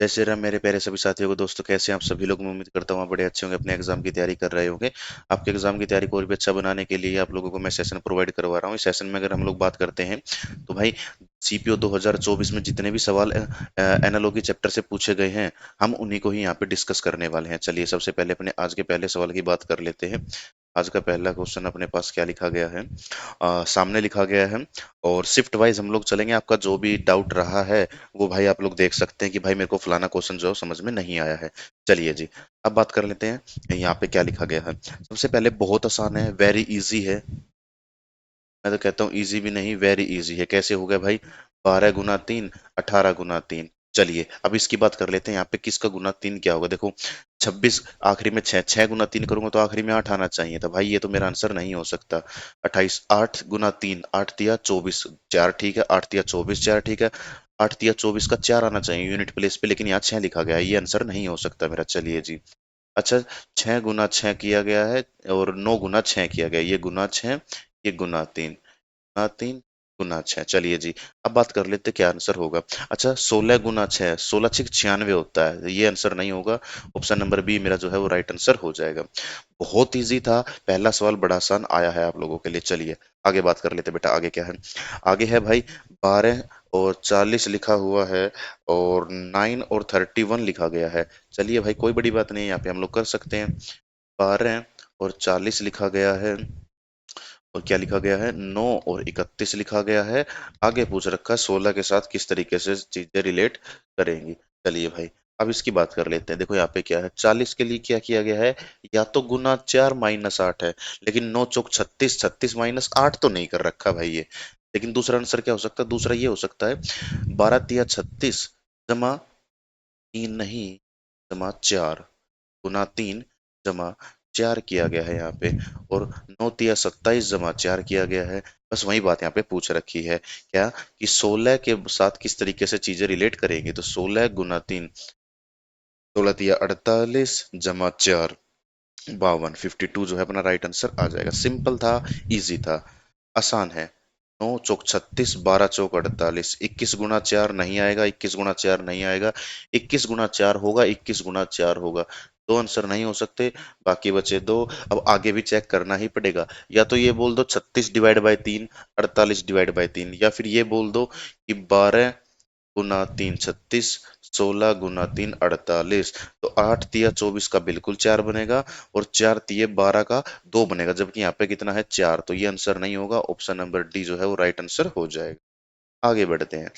जय श्री राम मेरे प्यारे सभी साथियों को दोस्तों, कैसे हैं आप सभी लोग। मैं उम्मीद करता हूँ आप बड़े अच्छे होंगे, अपने एग्जाम की तैयारी कर रहे होंगे। आपके एग्जाम की तैयारी को और भी अच्छा बनाने के लिए आप लोगों को मैं सेशन प्रोवाइड करवा रहा हूँ। इस सेशन में अगर हम लोग बात करते हैं तो भाई सीपीओ 2024 में जितने भी सवाल एनालॉजी चैप्टर से पूछे गए हैं, हम उन्हीं को ही यहाँ पे डिस्कस करने वाले हैं। चलिए सबसे पहले अपने आज के पहले सवाल की बात कर लेते हैं। आज का पहला क्वेश्चन अपने पास क्या लिखा गया है, सामने लिखा गया है। और शिफ्ट वाइज हम लोग चलेंगे। आपका जो भी डाउट रहा है वो भाई आप लोग देख सकते हैं कि भाई मेरे को फलाना क्वेश्चन जो है समझ में नहीं आया है। चलिए जी, अब बात कर लेते हैं यहाँ पे क्या लिखा गया है। सबसे पहले बहुत आसान है, वेरी इजी है। मैं तो कहता हूँ इजी भी नहीं, वेरी इजी है। कैसे हो गया भाई? 12 गुना 3, 18 गुना 3। चलिए अब इसकी बात कर लेते हैं। यहाँ पे किसका गुना 3 क्या होगा? देखो 26, आखिरी में 6, 6 गुना 3 करूंगा तो आखिरी में 8 आना चाहिए था। भाई ये तो मेरा आंसर नहीं हो सकता। 28, 8 गुना 3, 8 तिया 24, 4 ठीक है। 8 तिया 24, 4 ठीक है। 8 तिया 24 का 4 आना चाहिए यूनिट प्लेस पे, लेकिन यहाँ 6 लिखा गया है, ये आंसर नहीं हो सकता मेरा। चलिए जी, अच्छा 6 गुना 6 किया गया है और 9 गुना 6 किया गया है। ये गुना 6, ये गुना 3, गुना 3, गुना 6। चलिए जी, अब बात कर लेते हैं क्या आंसर होगा। अच्छा 16 गुना 6, 16 6 96 होता है, ये आंसर नहीं होगा। ऑप्शन नंबर बी मेरा जो है वो राइट आंसर हो जाएगा। बहुत इजी था, पहला सवाल बड़ा आसान आया है आप लोगों के लिए। चलिए आगे बात कर लेते हैं बेटा। आगे क्या है? आगे है भाई 12 और 40 लिखा हुआ है और 9 और 31 लिखा गया है। चलिए भाई कोई बड़ी बात नहीं है, यहाँ पे हम लोग कर सकते हैं। 12 और 40 लिखा गया है और क्या लिखा गया है? 9 और 31 लिखा गया है। आगे पूछ रखा है 16 के साथ किस तरीके से चीजें रिलेट करेंगी। चलिए भाई अब इसकी बात कर लेते हैं। देखो यहाँ पे क्या है, 40 के लिए क्या किया गया है? या तो गुना 4 - 8 है, लेकिन 9 चौक 36, 36 - 8 तो नहीं कर रखा भाई ये। लेकिन दूसरा आंसर क्या हो सकता है? दूसरा ये हो सकता है 12 तिया 36 जमा 3 नहीं, जमा 4, गुना 3 जमा 4 किया गया है यहाँ पे। और 9 तिया 27 जमा 4 किया गया है। बस वही बात यहाँ पे पूछ रखी है, क्या कि 16 के साथ किस तरीके से चीजें रिलेट करेंगी। तो 16 गुना 3, 16 तिया 48 जमा 4, 52, 52 जो है अपना राइट आंसर आ जाएगा। सिंपल था, इजी था, आसान है। 9 चौक 36, 12 चौक 48, 21 गुना 4 नहीं आएगा, 21 गुना 4 नहीं आएगा। 21 गुना 4 होगा, 21 गुना 4 होगा। दो आंसर नहीं हो सकते, बाकी बचे दो। अब आगे भी चेक करना ही पड़ेगा। या तो ये बोल दो 36/3, 48/3, या फिर ये बोल दो कि 12 गुना 3 36, 16 गुना 3 48। तो 8 तिया 24 का बिल्कुल 4 बनेगा और 4 तिये 12 का 2 बनेगा, जबकि यहाँ पे कितना है? 4। तो ये आंसर नहीं होगा, ऑप्शन नंबर डी जो है वो राइट आंसर हो जाएगा। आगे बढ़ते हैं।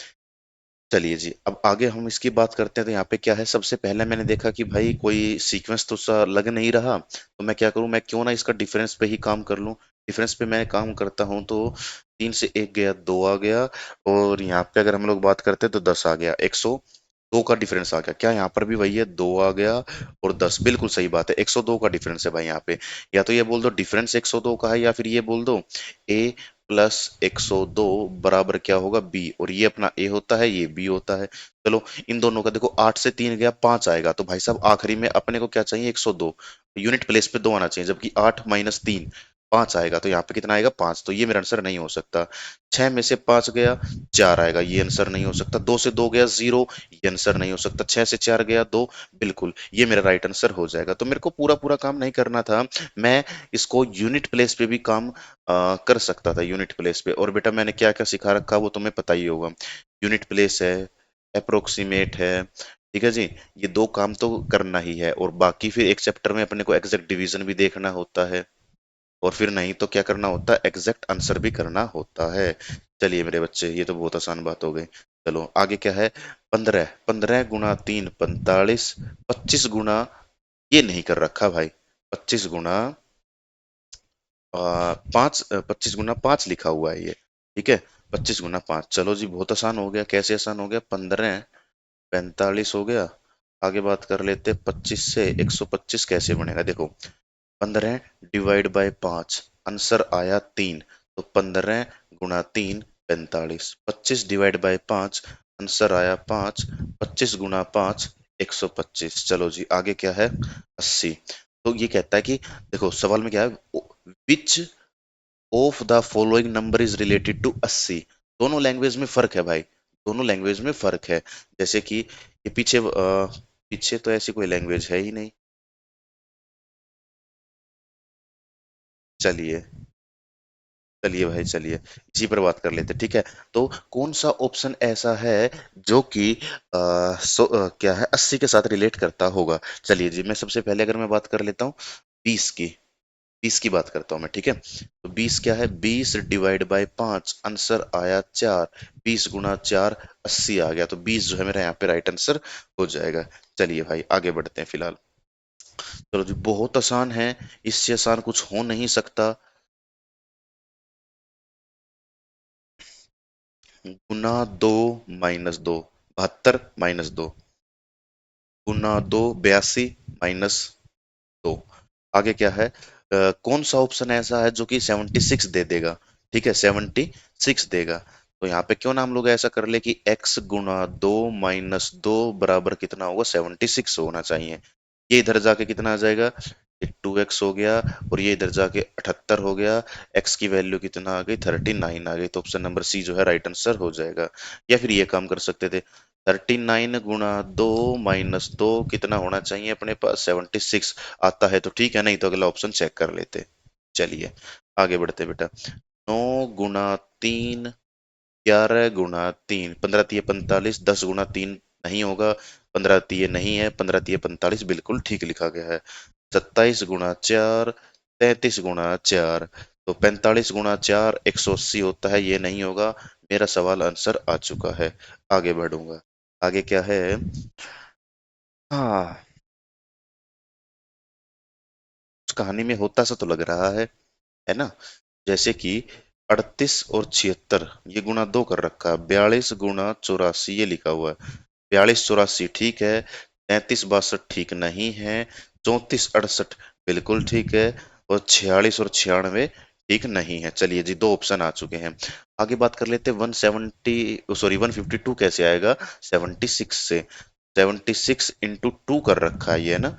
चलिए जी, अब आगे हम इसकी बात करते हैं। तो यहाँ पे क्या है, सबसे पहले मैंने देखा कि भाई कोई सीक्वेंस तो सा लग नहीं रहा, तो मैं क्या करूँ, मैं क्यों ना इसका डिफरेंस पे ही काम कर लूँ। डिफरेंस पे मैं काम करता हूँ तो 3 से 1 गया, 2 आ गया। और यहाँ पे अगर हम लोग बात करते हैं तो 10 आ गया, 102 का डिफरेंस आ गया। क्या यहाँ पर भी वही है? 2 आ गया और 10, बिल्कुल सही बात है, 102 का डिफरेंस है भाई यहाँ पे। या तो ये बोल दो डिफरेंस 102 का है, या फिर ये बोल दो ए प्लस 102 बराबर क्या होगा? बी। और ये अपना ए होता है, ये बी होता है। चलो इन दोनों का देखो, 8 से 3 गया, 5 आएगा। तो भाई साहब आखिरी में अपने को क्या चाहिए? 102। यूनिट प्लेस पे 2 आना चाहिए, जबकि 8 - 3 5 आएगा। तो यहाँ पे कितना आएगा? 5। तो ये मेरा आंसर नहीं हो सकता। 6 में से 5 गया, 4 आएगा, ये आंसर नहीं हो सकता। 2 से 2 गया, 0, ये आंसर नहीं हो सकता। 6 से 4 गया, 2, बिल्कुल ये मेरा राइट आंसर हो जाएगा। तो मेरे को पूरा पूरा काम नहीं करना था, मैं इसको यूनिट प्लेस पे भी काम कर सकता था, यूनिट प्लेस पे। और बेटा मैंने क्या क्या सिखा रखा वो तुम्हें पता ही होगा। यूनिट प्लेस है, अप्रोक्सीमेट है, ठीक है जी। ये दो काम तो करना ही है, और बाकी फिर एक चैप्टर में अपने को एग्जैक्ट डिवीजन भी देखना होता है। और फिर नहीं तो क्या करना होता है? एग्जैक्ट आंसर भी करना होता है। चलिए मेरे बच्चे, ये तो बहुत आसान बात हो गई। चलो आगे क्या है? 15, 15 गुना 3 45, 25 गुना, ये नहीं कर रखा भाई। 25 गुना 5 लिखा हुआ है ये, ठीक है। 25 गुना 5, चलो जी बहुत आसान हो गया। कैसे आसान हो गया? 15 45 हो गया। आगे बात कर लेते 25 से 125 कैसे बनेगा। देखो 15 डिवाइड बाय 5, आंसर आया 3। तो 15 गुना 3 45, 25 डिवाइड बाय 5, आंसर आया 5। 25 गुना 5 125। चलो जी आगे क्या है? 80। तो ये कहता है कि देखो सवाल में क्या है, which of the following number is related to 80। दोनों लैंग्वेज में फर्क है भाई। दोनों लैंग्वेज में फर्क है। जैसे कि ये पीछे तो ऐसी कोई लैंग्वेज है ही नहीं। चलिए, चलिए भाई, चलिए इसी पर बात कर लेते हैं, ठीक है। तो कौन सा ऑप्शन ऐसा है जो कि क्या है, 80 के साथ रिलेट करता होगा। चलिए जी, मैं सबसे पहले अगर मैं बात कर लेता हूँ 20 की। 20 की बात करता हूँ मैं, ठीक है। तो 20 क्या है, 20 डिवाइड बाय 5, आंसर आया 4। 20 गुना 4, 80 आ गया। तो 20 जो है मेरा यहाँ पे राइट आंसर हो जाएगा। चलिए भाई आगे बढ़ते हैं फिलहाल। चलो जी, बहुत आसान है, इससे आसान कुछ हो नहीं सकता। गुना 2 माइनस 2, 72 माइनस 2, गुना 2 82 माइनस 2। आगे क्या है, कौन सा ऑप्शन ऐसा है जो कि 76 दे देगा। ठीक है, 76 देगा। तो यहाँ पे क्यों ना हम लोग ऐसा कर ले कि x गुना 2 माइनस 2 बराबर कितना होगा, 76 होना चाहिए। ये इधर जाके कितना आ जाएगा, ये 2x हो गया, और ये इधर जाके 78 हो गया। x की वैल्यू कितना आ गई, 39 आ गई। तो ऑप्शन नंबर सी जो है राइट आंसर हो जाएगा। या फिर ये काम कर सकते थे, 39 गुना 2 माइनस 2 कितना होना चाहिए अपने पास, 76 आता है तो ठीक है, नहीं तो अगला ऑप्शन चेक कर लेते। चलिए आगे बढ़ते बेटा। 9 गुना 3, 11 गुना 3, 15 तिये 45, 10 गुना 3 नहीं होगा, 15 तिये नहीं है, 15 तिये 45 बिल्कुल ठीक लिखा गया है। 27 गुना 4, 33 गुना 4, तो 45 गुना 4 180 होता है, ये नहीं होगा। मेरा सवाल आंसर आ चुका है। आगे बढ़ूंगा। आगे क्या है, हाँ, उस कहानी में होता सा तो लग रहा है ना। जैसे कि 38 और 76 ये गुना 2 कर रखा है, 42 गुना 84 ये लिखा हुआ है। 42 84 ठीक है, 33 62 ठीक नहीं है, 34 68 बिल्कुल ठीक है, और 46 और 96 ठीक नहीं है। चलिए जी, दो ऑप्शन आ चुके हैं। आगे बात कर लेते हैं 170, सॉरी 152 कैसे आएगा, 76 से। 76 इंटू 2 कर रखा है ये, है ना।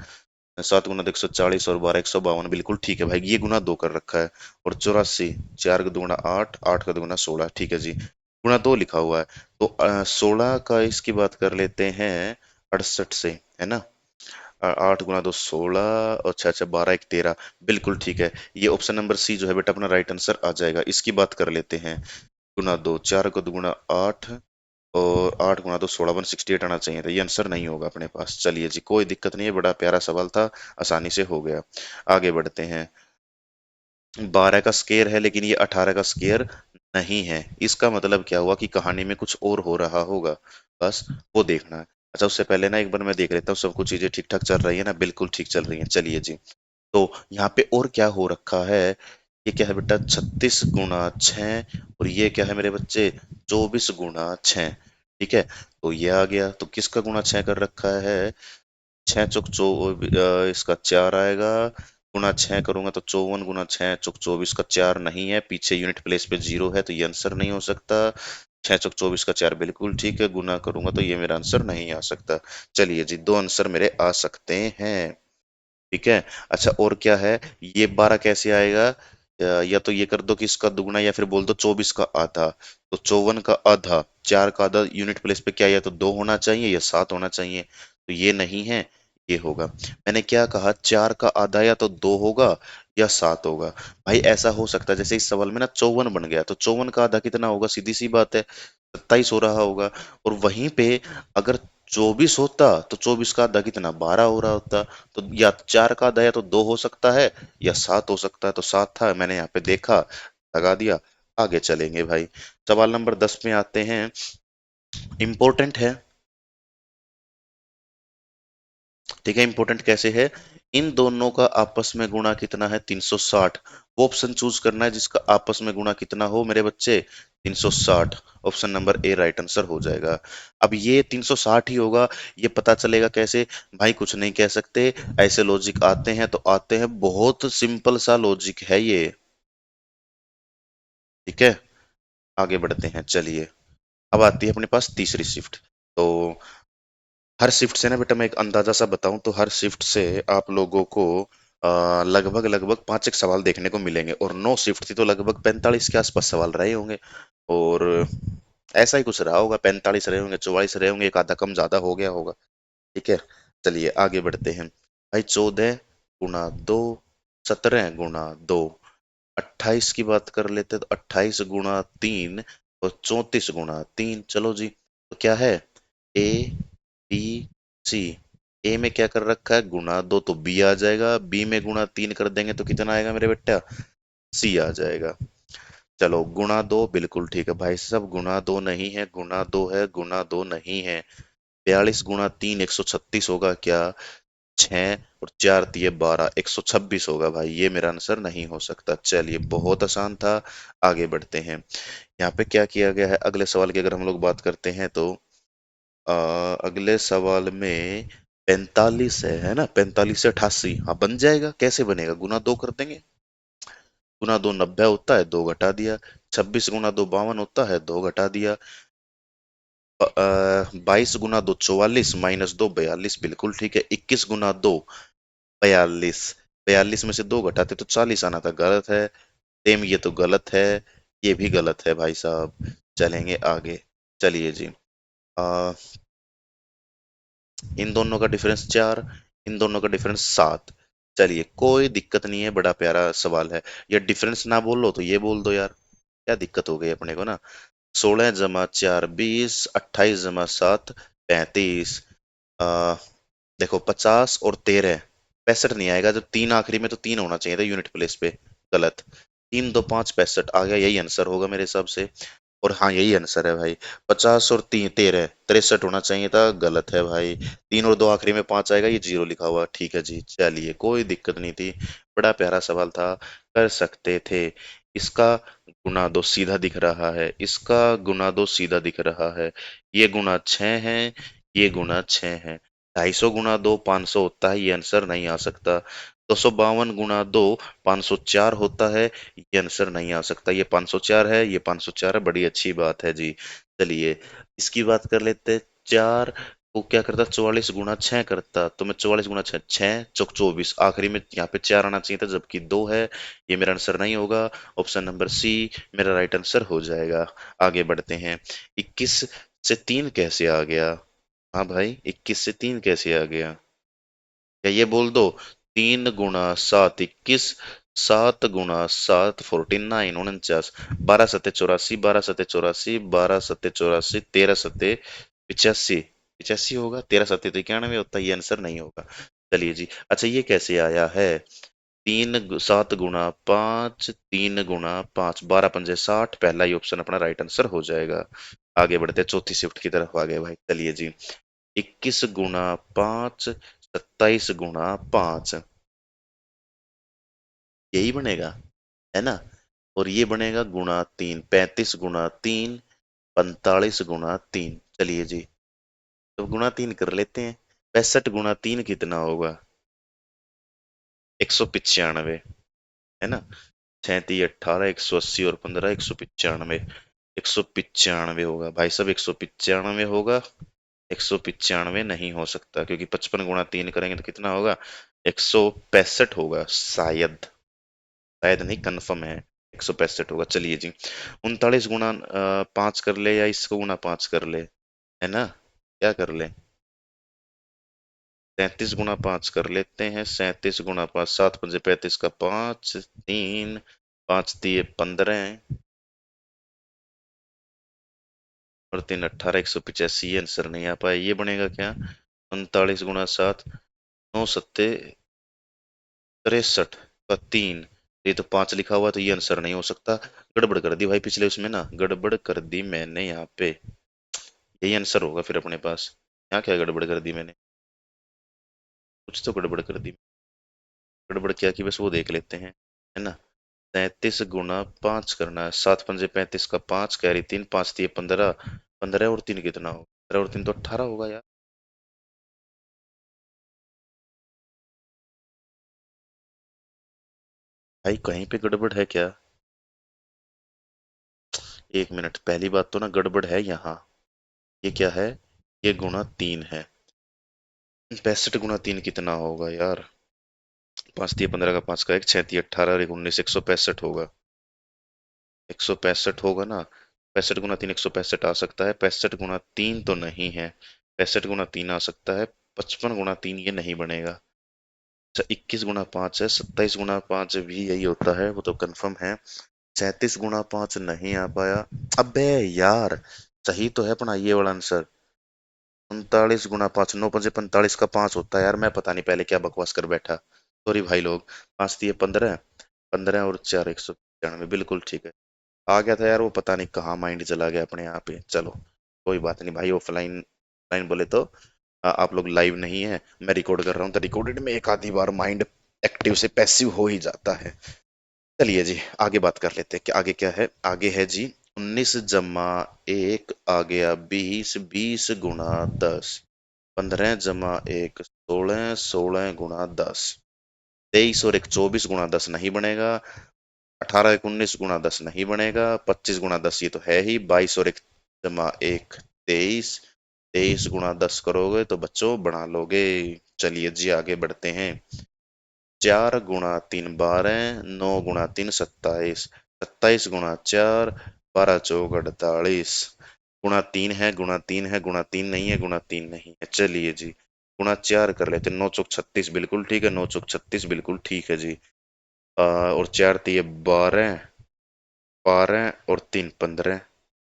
7 गुना 140 और 12 152 बिल्कुल ठीक है भाई, ये गुना 2 कर रखा है। और 84, 4 का 2 गुना 8, 8 का 2 गुना 16 ठीक है जी, गुना 2 लिखा हुआ है। तो 16 का इसकी बात कर लेते हैं 68 से, है ना। 8 गुना 2 16, और अच्छा अच्छा 12 1 13 बिल्कुल ठीक है। ये ऑप्शन नंबर सी जो है बेटा अपना राइट आंसर आ जाएगा। इसकी बात कर लेते हैं, गुना 2, 4 का 2 गुना 8, और 8 गुना 2 16, 168 आना चाहिए था, ये आंसर नहीं होगा अपने पास। चलिए जी, कोई दिक्कत नहीं है, बड़ा प्यारा सवाल था, आसानी से हो गया। आगे बढ़ते हैं। 12 का स्केयर है लेकिन ये 18 का स्केयर नहीं है, इसका मतलब क्या हुआ कि कहानी में कुछ और हो रहा होगा, बस वो देखना है। अच्छा, उससे पहले ना एक बार मैं देख लेता हूँ सब कुछ चीजें ठीक ठाक चल रही है ना, बिल्कुल ठीक चल रही है। चलिए जी, तो यहाँ पे और क्या हो रखा है, ये क्या है बेटा, 36 गुना 6, और ये क्या है मेरे बच्चे, 24 गुना 6। ठीक है, तो ये आ गया, तो किसका गुना 6 कर रखा है, 6 चौक इसका 4 आएगा। गुना 6 करूंगा तो 54 गुना 6 चौक 24 का 4 नहीं है, पीछे यूनिट प्लेस पे 0 है, तो ये आंसर नहीं हो सकता। 6 चौक 24 का 4 बिल्कुल ठीक है, गुना करूंगा तो ये मेरा आंसर नहीं आ सकता। चलिए जी, दो आंसर मेरे आ सकते हैं। ठीक है। अच्छा, और क्या है, ये 12 कैसे आएगा, या तो ये कर दो कि इसका दुगना, या फिर बोल दो 24 का आधा। तो 54 का आधा, 4 का आधा यूनिट प्लेस पे क्या, या तो 2 होना चाहिए या 7 होना चाहिए, तो ये नहीं है, ये होगा। मैंने क्या कहा, 4 का आधा या तो 2 होगा या 7 होगा। भाई ऐसा हो सकता है जैसे इस सवाल में ना 54 बन गया, तो 54 का आधा कितना होगा, सीधी सी बात है, 27 हो रहा होगा। और वहीं पे अगर 24 होता तो 24 का आधा कितना, 12 हो रहा होता। तो या 4 का आधा या तो 2 हो सकता है या 7 हो सकता है, तो 7 था, मैंने यहाँ पे देखा, लगा दिया। आगे चलेंगे भाई, सवाल नंबर 10 में आते हैं। इंपॉर्टेंट है, ठीक है, इंपॉर्टेंट कैसे है, इन दोनों का आपस में गुणा कितना है, 360। वो ऑप्शन चूज करना है जिसका आपस में गुणा कितना हो मेरे बच्चे, 360। Option number A right answer हो जाएगा। अब ये 360 ही होगा, ये पता चलेगा कैसे, भाई कुछ नहीं कह सकते, ऐसे लॉजिक आते हैं तो आते हैं, बहुत सिंपल सा लॉजिक है ये। ठीक है, आगे बढ़ते हैं। चलिए, अब आती है अपने पास तीसरी शिफ्ट। तो हर शिफ्ट से ना बेटा मैं एक अंदाजा सा बताऊं, तो हर शिफ्ट से आप लोगों को लगभग लगभग 5 एक सवाल देखने को मिलेंगे, और 9 शिफ्ट थी तो लगभग 45 के आसपास सवाल रहे होंगे। और ऐसा ही कुछ रहा होगा, 45 रहे होंगे, 44 रहे होंगे, एक आधा कम ज्यादा हो गया होगा। ठीक है, चलिए आगे बढ़ते हैं। भाई 14 गुणा 2, 17 गुणा 2, 28 की बात कर लेते हैं, तो 28 गुणा 3 और 34 गुणा 3। चलो जी, तो क्या है, ए बी सी। ए में क्या कर रखा है, गुणा 2, तो बी आ जाएगा। बी में गुणा 3 कर देंगे तो कितना आएगा मेरे बेटा, सी आ जाएगा। चलो गुणा 2 बिल्कुल ठीक है भाई साहब, गुणा 2 नहीं है, गुणा 2 है, गुणा 2 नहीं है। 42 गुणा 3 136 होगा क्या, 6 और 4 दिए 12, 126 होगा भाई, ये मेरा आंसर नहीं हो सकता। चलिए बहुत आसान था, आगे बढ़ते हैं। यहाँ पे क्या किया गया है, अगले सवाल की अगर हम लोग बात करते हैं तो अगले सवाल में 45 है ना, 45 से 88, हाँ बन जाएगा, कैसे बनेगा, गुणा 2 कर देंगे। गुणा 2 90 होता है, 2 घटा दिया। 26 गुणा 2 52 होता है, 2 घटा दिया। 22 गुणा 2 44, -2 42, बिल्कुल ठीक है। 21 गुणा 2 42, 42 में से 2 घटाते तो 40 आना था, गलत है। सेम ये तो गलत है, ये भी गलत है भाई साहब। चलेंगे आगे, चलिए जी। आ, इन दोनों का डिफरेंस 4, इन दोनों का डिफरेंस 7। चलिए कोई दिक्कत नहीं है, बड़ा प्यारा सवाल है। ये डिफरेंस ना बोलो तो ये बोल दो यार, क्या दिक्कत हो गई अपने को ना। 16 × 4 20, 28 × 7 35। आ, देखो 50 और 13, 65 नहीं आएगा, जब 3 आखिरी में तो 3 होना चाहिए था यूनिट प्लेस पे, गलत। 3 2 5 65 आ गया, यही आंसर होगा मेरे हिसाब से। और हाँ यही आंसर है भाई, 50 और 3 13 63 होना चाहिए था, गलत है भाई। 3 और 2 आखिरी में 5 आएगा, ये 0 लिखा हुआ, ठीक है जी। चलिए कोई दिक्कत नहीं थी, बड़ा प्यारा सवाल था, कर सकते थे। इसका गुणा 2 सीधा दिख रहा है, इसका गुणा 2 सीधा दिख रहा है। ये गुणा 6 है, ये गुणा 6 है। 250 गुणा 2 500 होता है, ये आंसर नहीं आ सकता। 252 गुणा 2 504 होता है, ये आंसर नहीं आ सकता। ये 504 है, ये 504 है, बड़ी अच्छी बात है जी। चलिए इसकी बात कर लेते हैं। 4 को क्या करता, 44 गुणा 6 करता, तो मैं 44 गुणा 6, 6 चौक 24, आखिरी में यहाँ पे 4 आना चाहिए था, जबकि 2 है। ये मेरा आंसर नहीं होगा, ऑप्शन नंबर सी मेरा राइट आंसर हो जाएगा। आगे बढ़ते हैं। 21 से 3 कैसे आ गया, हाँ भाई 21 से 3 कैसे आ गया, या ये बोल दो, 3 गुणा 7 21, 7 गुणा 7 49, 49, 12 सत्ते 84, 12 सत्ते 84, 12 सत्ते 84, 13 सत्ते 85, 85 होगा, 13 सत्ते तो 91 होता है, ये आंसर नहीं होगा। चलिए जी, अच्छा ये कैसे आया है, 7 गुणा 5, 3 गुणा 5, 12 पंजे 60, पहला ही ऑप्शन अपना राइट आंसर हो जाएगा। आगे बढ़ते हैं, चौथी शिफ्ट की तरफ आ गए भाई, चलिए जी। 21 गुणा 5, 27 गुणा 5, यही बनेगा, है ना। और ये बनेगा गुणा 3, 35 गुणा 3, 45 गुणा 3। चलिए जी, तो गुणा 3 कर लेते हैं। 65 गुणा 3 कितना होगा, 195, है ना। 37 18, 180 और 15, 195, 195 होगा भाई साहब, 195 होगा। 195 नहीं हो सकता, क्योंकि 55 गुणा 3 करेंगे तो कितना होगा, 165 होगा शायद, शायद नहीं कन्फर्म है, 165 होगा। चलिए जी, 39 गुणा 5 कर ले, या इसको गुणा 5 कर ले, है ना, क्या कर ले, 37 गुणा 5 कर लेते हैं। 37 गुणा 5, 7 पंजे 35 का 5, 3, 5 दिए 15, और 3 18, 185, ये आंसर नहीं आ पाया, ये बनेगा क्या, 39 गुणा 7, 9 सत्ते 63 का 3, ये तो 5 लिखा हुआ, तो ये आंसर नहीं हो सकता। गड़बड़ कर दी भाई, पिछले उसमें ना गड़बड़ कर दी मैंने यहाँ पे, यही आंसर होगा फिर अपने पास। यहाँ क्या गड़बड़ कर दी मैंने, कुछ तो गड़बड़ कर दी, गड़बड़ क्या की बस वो देख लेते हैं, है ना। 37 गुणा 5 करना है, 7 पंजे 35 का 5, कैरी 3, 5 दिए 15, 15 और 3 कितना होगा, 15 और 3 तो 18 होगा यार। भाई कहीं पे गड़बड़ है क्या, 1 मिनट, पहली बात तो ना गड़बड़ है यहाँ, ये क्या है, ये गुणा 3 है। 65 गुणा 3 कितना होगा यार, 5 दिए 15 का 5 का 1, 6 दिए 18 और 1 19, 165 होगा, 165 होगा ना। 65 गुना 3 165 आ सकता है, 65 गुना 3 तो नहीं है, 65 गुना 3 आ सकता है, 55 गुना 3 ये नहीं बनेगा। अच्छा, 21 गुना 5 है, 27 गुना 5 भी यही होता है, वो तो कंफर्म है। 37 गुना 5 नहीं आ पाया। अबे यार, सही तो है अपना ये वाला आंसर। 39 गुना 5, 9 5 45 का 5 होता है यार, मैं पता नहीं पहले क्या बकवास कर बैठा। सॉरी भाई लोग। 5 दिए 15, 15 और 4 195, बिल्कुल ठीक है। आ गया था यार, वो पता नहीं कहाँ माइंड चला गया अपने यहाँ पे। चलो कोई बात नहीं भाई, ऑफलाइन लाइन बोले तो आप लोग लाइव नहीं है, मैं रिकॉर्ड कर रहा हूँ, तो रिकॉर्डेड में एक आधी बार माइंड एक्टिव से पैसिव हो ही जाता है। चलिए जी, आगे बात कर लेते हैं कि आगे क्या है। आगे है जी, 19 जमा 1 आ गया 20, 20 गुना 10। 15 जमा 1 16, 16 गुना 10। 23 और 1 24 गुना 10 नहीं बनेगा। 18 1 19 गुना 10 नहीं बनेगा। 25 गुना 10 ये तो है ही। 22 और 1 जमा 1 23। 23 गुना 10 करोगे तो बच्चों बना लोगे। चलिए जी, आगे बढ़ते हैं। 4 गुना 3 12, 9 गुना 3 27, 27 गुना 4 12 चौक 48। गुना 3 नहीं है, गुना 3 नहीं है, चलिए जी गुना 4 कर लेते। 9 चौक 36 बिल्कुल ठीक है, 9 चौक 36 बिल्कुल ठीक है जी। और 4 तिये 12, 12 और 3 15,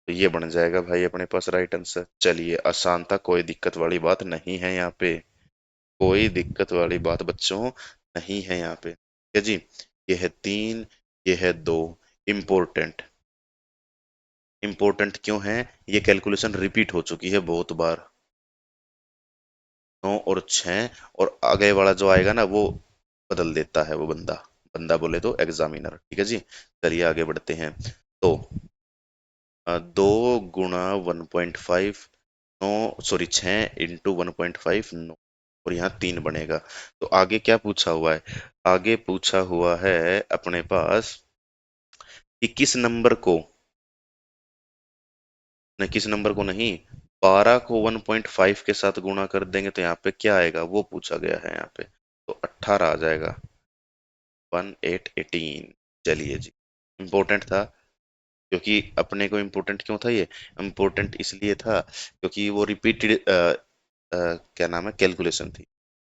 तो ये बन जाएगा भाई अपने पास राइट आंसर। चलिए आसान था, कोई दिक्कत वाली बात नहीं है यहाँ पे। कोई दिक्कत वाली बात बच्चों नहीं है यहाँ पे, ठीक है जी। ये है 3, ये है 2। इम्पोर्टेंट। इम्पोर्टेंट क्यों है? ये कैलकुलेशन रिपीट हो चुकी है बहुत बार। 9 और 6, और आगे वाला जो आएगा ना वो बदल देता है वो बंदा। बंदा बोले तो एग्जामिनर, ठीक है जी। चलिए आगे बढ़ते हैं। तो 2 गुना 1.5, 9 सॉरी 6 इंटू 1.5 9, और यहाँ 3 बनेगा। तो आगे क्या पूछा हुआ है? आगे पूछा हुआ है अपने पास कि किस नंबर को, न किस नंबर को नहीं, 12 को 1.5 के साथ गुणा कर देंगे तो यहाँ पे क्या आएगा वो पूछा गया है यहाँ पे। तो 18 आ जाएगा। 18 चलिए जी, इम्पोर्टेंट था। क्योंकि अपने को इम्पोर्टेंट क्यों था ये? इम्पोर्टेंट इसलिए था क्योंकि वो रिपीटेड क्या नाम है, कैलकुलेशन थी।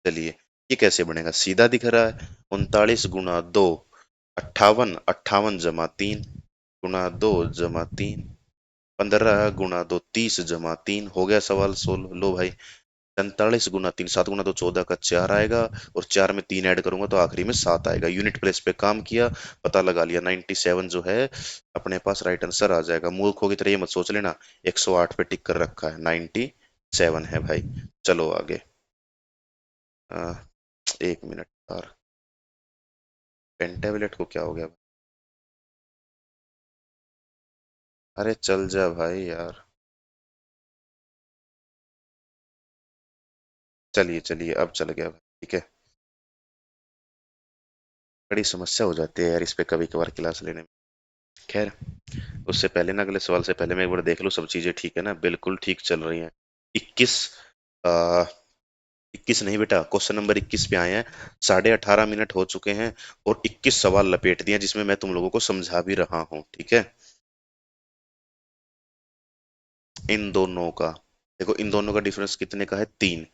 चलिए, ये कैसे बनेगा? सीधा दिख रहा है। 39 गुना 2 58, 58 जमा 3 गुना 2 जमा 3। 15 गुना 2 30 जमा 3, हो गया सवाल सोल्व। लो भाई, 45 गुना 3 7 गुना 2 14 का 4 आएगा, और 4 में 3 ऐड करूंगा तो आखिरी में 7 आएगा। यूनिट प्लेस पे काम किया, पता लगा लिया। 97 जो है अपने पास राइट आंसर आ जाएगा। मूर्खों की तरह ये मत सोच लेना 108 पे टिक कर रखा है, 97 है भाई। चलो आगे। आ, 1 मिनट यार, पेंटेबलेट को क्या हो गया? अरे चल जा भाई यार। चलिए चलिए, अब चल गया भाई, ठीक है। बड़ी समस्या हो जाती है यार इस पे कभी कभार क्लास लेने में। खैर, उससे पहले ना, अगले सवाल से पहले मैं एक बार देख लूं सब चीजें ठीक है ना, बिल्कुल ठीक चल रही हैं। 21, आ, 21 नहीं बेटा, क्वेश्चन नंबर 21 पे आए हैं। 18:30 मिनट हो चुके हैं, और 21 सवाल लपेट दिए हैं, जिसमें मैं तुम लोगों को समझा भी रहा हूँ, ठीक है। इन दोनों का, देखो इन दोनों का डिफरेंस कितने का है? 3।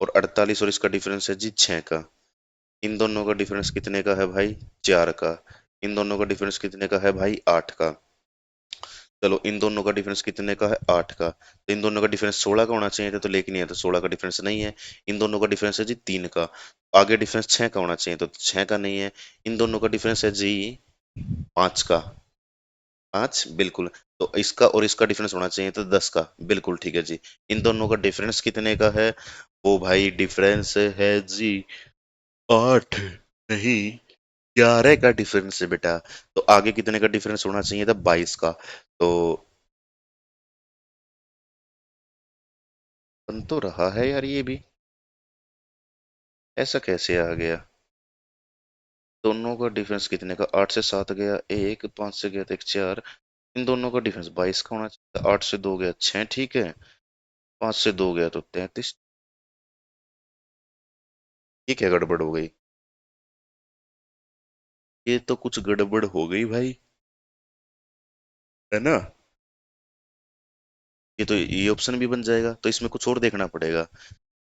और 48 और इसका डिफरेंस है जी 6 का। इन दोनों का डिफरेंस कितने का है भाई? 4 का। इन दोनों का डिफरेंस कितने का है भाई? 8 का। चलो, इन दोनों का डिफरेंस कितने का है? 8 का। तो इन दोनों का डिफरेंस 16 का होना चाहिए था, तो लेकिन ये तो 16 का डिफरेंस नहीं है। इन दोनों का डिफरेंस है जी 3 का। आगे डिफरेंस 6 का होना चाहिए, तो 6 का नहीं है। इन दोनों का डिफरेंस है जी 5 का। 5 बिल्कुल। तो इसका और इसका डिफरेंस होना चाहिए तो 10 का, बिल्कुल ठीक है जी। इन दोनों का डिफरेंस कितने का है? वो भाई डिफरेंस है जी 8 नहीं, 11 का डिफरेंस है बेटा। तो आगे कितने का डिफरेंस होना चाहिए था? 22 का। तो बन तो रहा है यार ये भी, ऐसा कैसे आ गया? दोनों का डिफरेंस कितने का? 8 से 7 गया एक, 5 से गया तो एक 4। इन दोनों का डिफरेंस 22 का होना चाहिए। 8 से 2 गया 6, ठीक है। 5 से 2 गया तो 33। ये क्या गड़बड़ हो गई? ये तो कुछ गड़बड़ हो गई भाई, है ना। ये ऑप्शन भी बन जाएगा, तो इसमें कुछ और देखना पड़ेगा।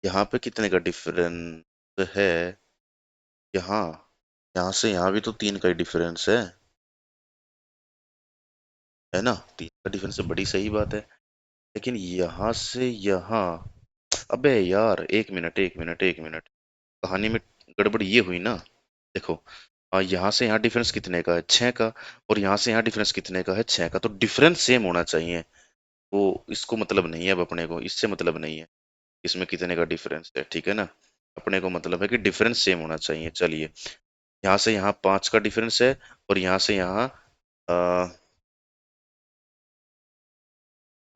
यहाँ पे कितने का डिफरेंस है? यहाँ, यहाँ से यहाँ भी तो 3 का ही डिफरेंस है ना? 3 का डिफरेंस है, बड़ी सही बात है। लेकिन यहाँ से यहाँ, अबे यार, एक मिनट, कहानी में गड़बड़ ये हुई ना। देखो, यहाँ से यहाँ डिफरेंस कितने का है? 6 का। और यहाँ से यहाँ डिफरेंस कितने का है? 6 का। तो डिफरेंस सेम होना चाहिए। वो इसको मतलब नहीं है, अब अपने को इससे मतलब नहीं है इसमें कितने का डिफरेंस है, ठीक है ना? अपने को मतलब है कि डिफरेंस सेम होना चाहिए। चलिए, यहाँ से यहाँ 5 का डिफरेंस है, और यहाँ से यहाँ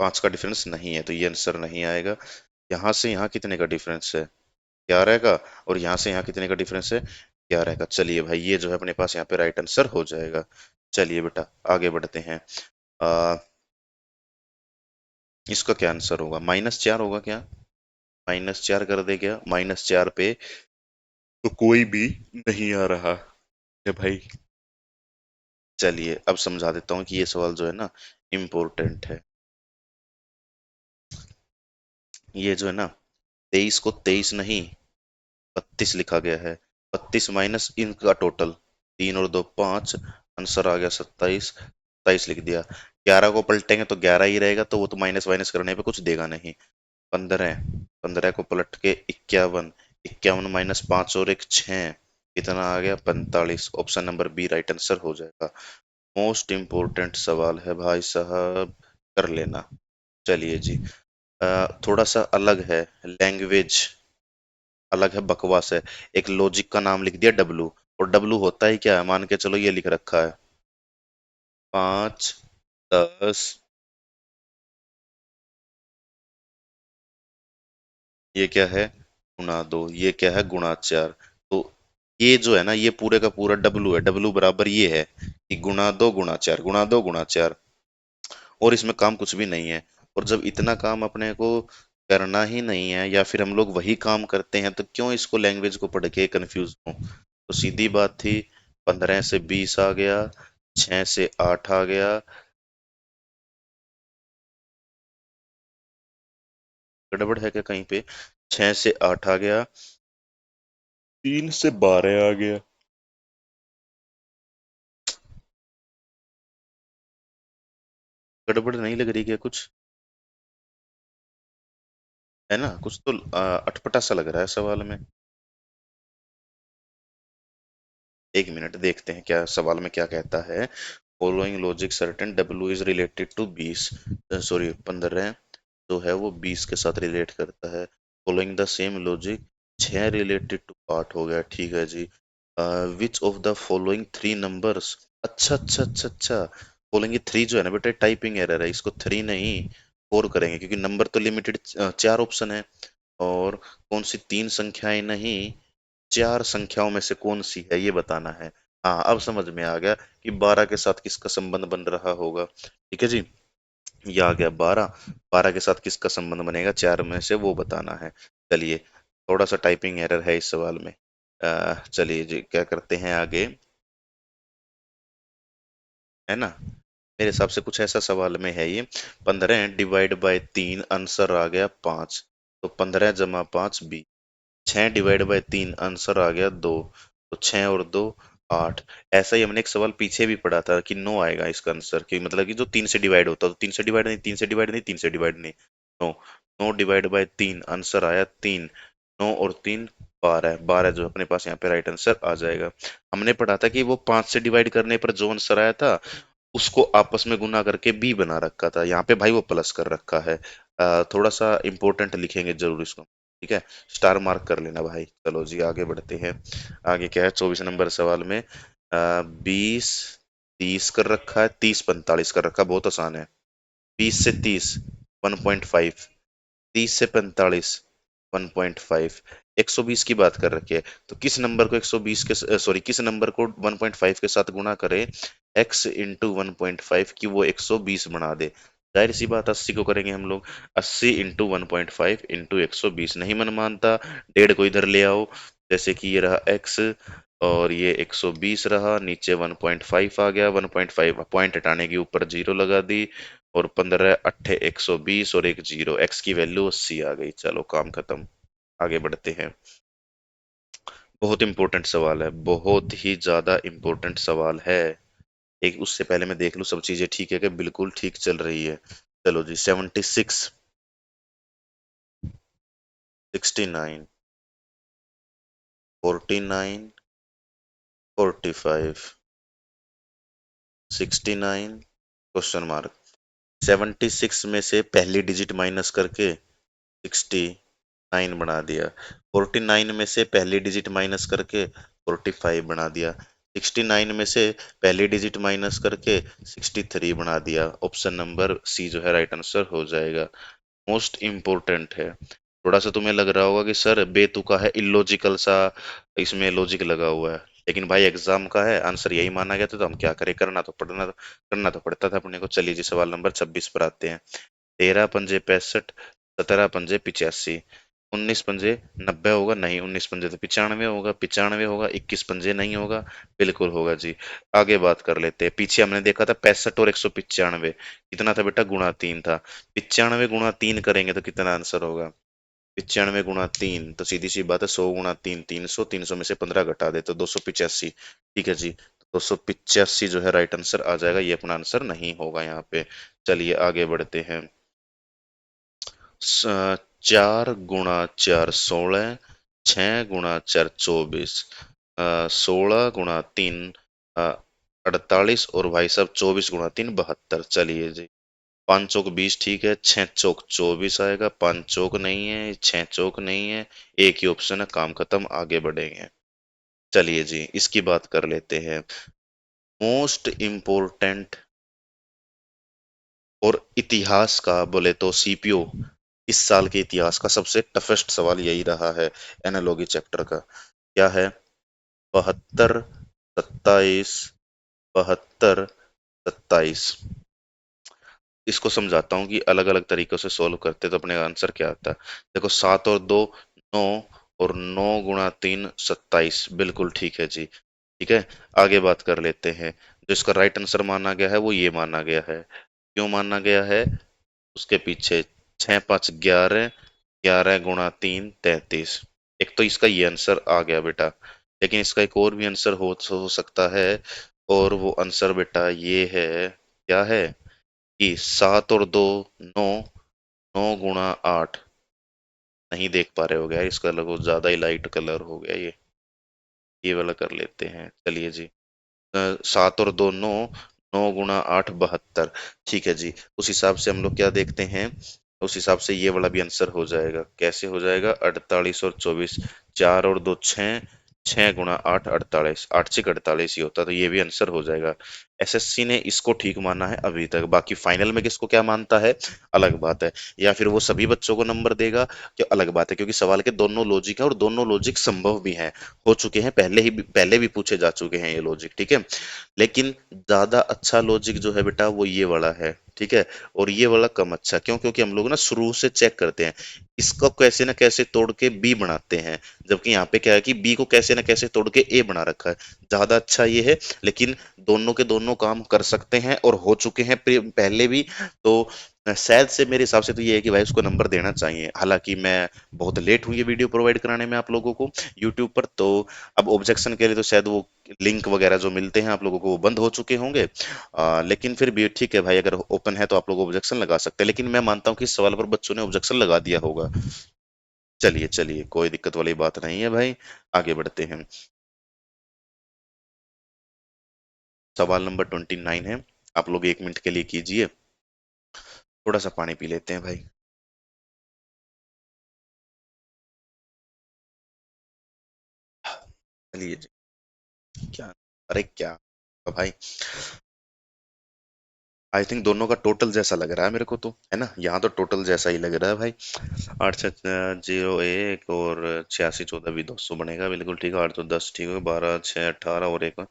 5 का डिफरेंस नहीं है, तो ये आंसर नहीं आएगा। यहाँ से यहाँ कितने का डिफरेंस है? 11 का। और यहाँ से यहाँ कितने का डिफरेंस है? 11 का। चलिए भाई, ये जो है अपने पास यहाँ पे राइट आंसर हो जाएगा। चलिए बेटा, आगे बढ़ते हैं। आ, इसका क्या आंसर होगा? -4 होगा क्या? -4 कर दे क्या? -4 पे तो कोई भी नहीं आ रहा है भाई। चलिए, अब समझा देता हूँ कि ये सवाल जो है ना, इम्पोर्टेंट है। ये जो है ना, 23 को 23 नहीं, 32 लिखा गया है। 32 माइनस इनका टोटल, 3 और 2 5, आंसर आ गया 27। 27 लिख दिया। 11 को पलटेंगे तो 11 ही रहेगा, तो वो तो माइनस माइनस करने पे कुछ देगा नहीं। 15, 15 को पलट के 51, 51 माइनस 5 और 1 6, कितना आ गया? 45। Option number B right answer हो जाएगा। मोस्ट इम्पोर्टेंट सवाल है भाई साहब, कर लेना। चलिए जी, थोड़ा सा अलग है, लैंग्वेज अलग है, बकवास है। एक लॉजिक का नाम लिख दिया डब्लू, और डब्लू होता ही क्या है, मान के चलो ये लिख रखा है, 5, 10, ये क्या है? गुणा 2, ये क्या है? गुणा 4। तो ये जो है ना, ये पूरे का पूरा डब्लू है। डब्लू बराबर ये है कि गुणा 2 गुणा 4, गुणा 2 गुणा 4। और इसमें काम कुछ भी नहीं है। और जब इतना काम अपने को करना ही नहीं है, या फिर हम लोग वही काम करते हैं, तो क्यों इसको लैंग्वेज को पढ़ के कंफ्यूज हो? तो सीधी बात थी, 15 से 20 आ गया, 6 से 8 आ गया। गड़बड़ है क्या कहीं पे? 6 से 8 आ गया, 3 से 12 आ गया। गड़बड़ नहीं लग रही क्या कुछ? है ना, कुछ तो अटपटा सा लग रहा है सवाल में। एक मिनट, देखते हैं क्या सवाल में क्या कहता है। Following logic certain W is related to 20, sorry 15 जो है वो 20 के साथ रिलेट करता है। Following the same logic 6 related to 8 हो गया, ठीक है जी। Which of the following 3 numbers, अच्छा अच्छा अच्छा अच्छा, फॉलोइंग 3 जो है ना बेटा, टाइपिंग एरर है, इसको 3 नहीं 4 करेंगे, क्योंकि नंबर तो लिमिटेड 4 ऑप्शन है। और कौन सी 3 संख्याएं नहीं, 4 संख्याओं में से कौन सी है ये बताना है। हाँ, अब समझ में आ गया कि 12 के साथ किसका संबंध बन रहा होगा। ठीक है जी, ये आ गया 12। 12 के साथ किसका संबंध बनेगा 4 में से, वो बताना है। चलिए, थोड़ा सा टाइपिंग एरर है इस सवाल में। चलिए जी, क्या करते हैं आगे, है ना? मेरे हिसाब से कुछ ऐसा सवाल में है ये। 15 डिवाइड बाय 3, आंसर आ गया 5। तो 15 + 5 20। 6 डिवाइड बाय 3, आंसर आ गया 2। तो 6 और 2 8। ऐसा ही हमने एक सवाल पीछे भी पढ़ा था कि 9 आएगा इसका आंसर, कि मतलब कि जो 3 से डिवाइड होता है, तो 3 से डिवाइड नहीं, 3 से डिवाइड नहीं, 3 से डिवाइड नहीं, 9। 9 डिवाइड बाय 3, आंसर आया 3। 9 और 3 12, 12 जो अपने पास यहाँ पे राइट आंसर आ जाएगा। हमने पढ़ा था कि वो 5 से डिवाइड करने पर जो आंसर आया था, उसको आपस में गुना करके बी बना रखा था। यहाँ पे भाई वो प्लस कर रखा है। थोड़ा सा इंपॉर्टेंट लिखेंगे जरूर इसको, ठीक है? स्टार मार्क कर लेना भाई। चलो जी, आगे बढ़ते हैं। आगे क्या है 24 नंबर सवाल में? 20 30 कर रखा है, 30 45 कर रखा है, बहुत आसान है। 20 से 30, 1.5। 30 से 45, 1.5। 120 की बात कर रखी है, तो किस नंबर को 120 के, सॉरी, किस नंबर को 1.5 के साथ गुणा करे x इंटू 1.5 की वो 120 बना दे? जाहिर सी बात, 80 को करेंगे हम लोग। 80 इंटू 1.5 इंटू 120। नहीं मन मानता, 1.5 को इधर ले आओ। जैसे कि ये रहा x, और ये 120 रहा, नीचे 1.5 आ गया, 1.5 पॉइंट हटाने की ऊपर जीरो लगा दी, और 15 अट्ठे 120 और एक जीरो, एक्स की वैल्यू 80 आ गई। चलो काम खत्म, आगे बढ़ते हैं। बहुत इंपॉर्टेंट सवाल है, बहुत ही ज्यादा इंपॉर्टेंट सवाल है। एक उससे पहले मैं देख लूं सब चीजें ठीक है कि बिल्कुल ठीक चल रही है। चलो जी, 76, 69, 49, 45, 69, क्वेश्चन मार्क। 76 में से पहली डिजिट माइनस करके 69 बना दिया। 49 में से पहली डिजिट माइनस करके 45 बना दिया। 69 में से पहली डिजिट माइनस करके 63 बना दिया। ऑप्शन नंबर सी जो है राइट आंसर हो जाएगा। मोस्ट इम्पोर्टेंट है। थोड़ा सा तुम्हें लग रहा होगा कि सर बेतुका है, इलॉजिकल सा, इसमें लॉजिक लगा हुआ है, लेकिन भाई एग्जाम का है, आंसर यही माना गया था, तो हम क्या करें, करना तो पड़ता था अपने को। चलिए जी, सवाल नंबर 26 पर आते हैं। 13 पंजे 65, 17 पंजे 85, 19 पंजे 90 होगा नहीं, 19 पंजे तो 95 होगा, 95 होगा, 21 पंजे नहीं होगा, बिल्कुल होगा जी। आगे बात कर लेते हैं। पीछे हमने देखा था 65 और 195, कितना था बेटा, गुणा 3 था। 95 गुणा 3 करेंगे तो कितना आंसर होगा, 95 गुणा 3, तो सीधी सी बात है 100 गुणा 3, 300, 300 में से 15 घटा दे तो 285। ठीक है जी, 285 जो है राइट आंसर आ जाएगा, ये अपना आंसर नहीं होगा यहाँ पे। चलिए आगे बढ़ते हैं। 4 गुणा 4 16, 6 गुणा 4 24, 16 गुणा 3 48, और भाई साहब 24 गुणा 3 72। चलिए जी, 5 चौक 20 ठीक है, 6 चौक 24 आएगा, 5 चौक नहीं है, 6 चौक नहीं है, एक ही ऑप्शन है, काम खत्म, आगे बढ़ेंगे। चलिए जी, इसकी बात कर लेते हैं। मोस्ट इम्पोर्टेंट और इतिहास का बोले तो सीपीओ, इस साल के इतिहास का सबसे टफेस्ट सवाल यही रहा है, एनालॉगी चैप्टर का। क्या है, 72, 27, 72, 27। इसको समझाता हूँ कि अलग अलग तरीकों से सॉल्व करते तो अपने आंसर क्या आता है। देखो, 7 और 2 9, और 9 गुणा 3 27, बिल्कुल ठीक है जी। ठीक है, आगे बात कर लेते हैं। जो इसका राइट आंसर माना गया है वो ये माना गया है। क्यों माना गया है, उसके पीछे 6 5 11, 11 गुणा 3 33। एक तो इसका ये आंसर आ गया बेटा, लेकिन इसका एक और भी आंसर हो सकता है, और वो आंसर बेटा ये है, क्या है, कि 7 और 2 9, 9 गुणा 8। नहीं देख पा रहे हो गया, इसका लगभग ज्यादा ही लाइट कलर हो गया ये वाला कर लेते हैं। चलिए जी, 7 और 2 9, 9 गुणा 8 72। ठीक है जी, उस हिसाब से हम लोग क्या देखते हैं, उस हिसाब से ये वाला भी आंसर हो जाएगा। कैसे हो जाएगा, 48 और 24, 4 और 2 6, 6 गुणा 8 48, 8 6 48 ही होता, तो ये भी आंसर हो जाएगा। एसएससी ने इसको ठीक माना है अभी तक, बाकी फाइनल में किसको क्या मानता है अलग बात है, या फिर वो सभी बच्चों को नंबर देगा, क्या अलग बात है, क्योंकि सवाल के दोनों लॉजिक है और दोनों लॉजिक संभव भी हैं, हो चुके हैं, पहले भी पूछे जा चुके हैं ये लॉजिक। ठीक है, लेकिन ज्यादा अच्छा लॉजिक जो है बेटा वो ये वाला है। ठीक है, और ये वाला कम अच्छा, क्यों, क्योंकि हम लोग ना शुरू से चेक करते हैं, इसको कैसे ना कैसे तोड़ के बी बनाते हैं, जबकि यहाँ पे क्या है कि बी को कैसे ना कैसे तोड़ के ए बना रखा है। ज्यादा अच्छा ये है, लेकिन दोनों के दोनों काम कर सकते हैं और हो चुके हैं पहले भी। तो शायद से मेरे हिसाब से तो ये है कि भाई उसको नंबर देना चाहिए। हालांकि मैं बहुत लेट हुई है वीडियो प्रोवाइड कराने में आप लोगों को यूट्यूब पर, तो अब ऑब्जेक्शन के लिए तो शायद वो लिंक वगैरह जो मिलते हैं आप लोगों को वो बंद हो चुके होंगे। लेकिन फिर भी ठीक है भाई, अगर ओपन है तो आप लोग ऑब्जेक्शन लगा सकते हैं, लेकिन मैं मानता हूँ कि इस सवाल पर बच्चों ने ऑब्जेक्शन लगा दिया होगा। चलिए चलिए, कोई दिक्कत वाली बात नहीं है भाई, आगे बढ़ते हैं। सवाल नंबर 29 है, आप लोग 1 मिनट के लिए कीजिए, थोड़ा सा पानी पी लेते हैं भाई। चलिए जी, क्या, अरे क्या भाई, आई थिंक दोनों का टोटल जैसा लग रहा है मेरे को, तो है ना, यहाँ तो टोटल जैसा ही लग रहा है भाई। 8 6 0 1 और 86 14 भी 200 बनेगा, बिल्कुल ठीक है। 8 तो 10 ठीक है, 12 6 18 और एक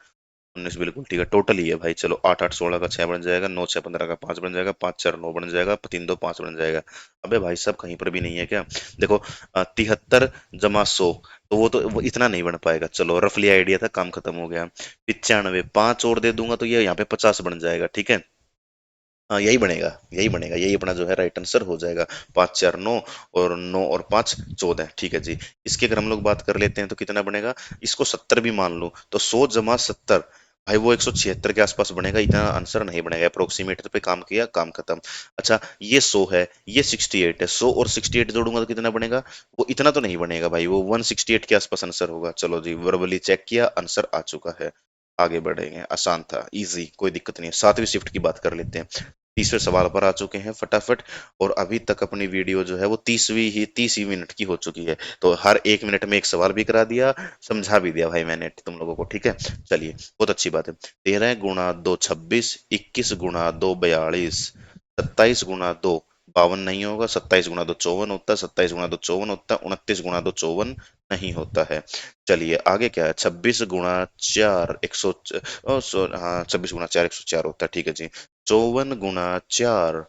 19 बिल्कुल ठीक है, टोटल ही है भाई। चलो 8 8 16 का 6 बन जाएगा, 9 6 15 का 5 बन जाएगा, 5 4 9 बन जाएगा, 3 2 5 बन जाएगा। अबे भाई साहब कहीं पर भी नहीं है क्या? देखो 73 जमा 100, तो वो इतना नहीं बन पाएगा। चलो रफली आइडिया था, काम खत्म हो गया। 95 5 और दे दूंगा तो ये यहाँ पे 50 बन जाएगा, ठीक है। हाँ यही बनेगा, यही बनेगा, यही अपना जो है राइट आंसर हो जाएगा। 5 4 9, और 9 और 5 14, ठीक है जी। इसकी अगर हम लोग बात कर लेते हैं तो कितना बनेगा? इसको 70 भी मान लूं तो 100 जमा 70, भाई वो 176 के आसपास बनेगा। इतना आंसर नहीं बनेगा, अप्रोक्सीमेटर पे काम किया, काम खत्म। अच्छा ये 100 है, ये 68 है, 100 और 68 जोड़ूंगा तो कितना बनेगा? वो इतना तो नहीं बनेगा भाई, वो 168 के आसपास आंसर होगा। चलो जी वर्बली चेक किया, आंसर आ चुका है। आगे बढ़ेंगे, आसान था, इजी, कोई दिक्कत नहीं है। सातवीं शिफ्ट की बात कर लेते हैं। तीसरे सवाल पर आ चुके हैं फटाफट। और अभी तक अपनी वीडियो जो है वो 30 ही मिनट की हो चुकी है। तो हर 1 मिनट में एक सवाल भी करा दिया, समझा भी दिया भाई मैंने तुम लोगों को, ठीक है। चलिए बहुत अच्छी बात है। 13 गुणा 2 26, 21 गुणा 2 42, 27 गुणा 2 52 नहीं होगा, 27 गुणा 2 54 होता है, 27 गुणा 2 54 होता है, 29 गुणा 2 54 नहीं होता है। चलिए आगे क्या है? 26 गुणा 4 100, हाँ 26 गुणा 4 104 होता है, ठीक है जी। 54 गुणा 4,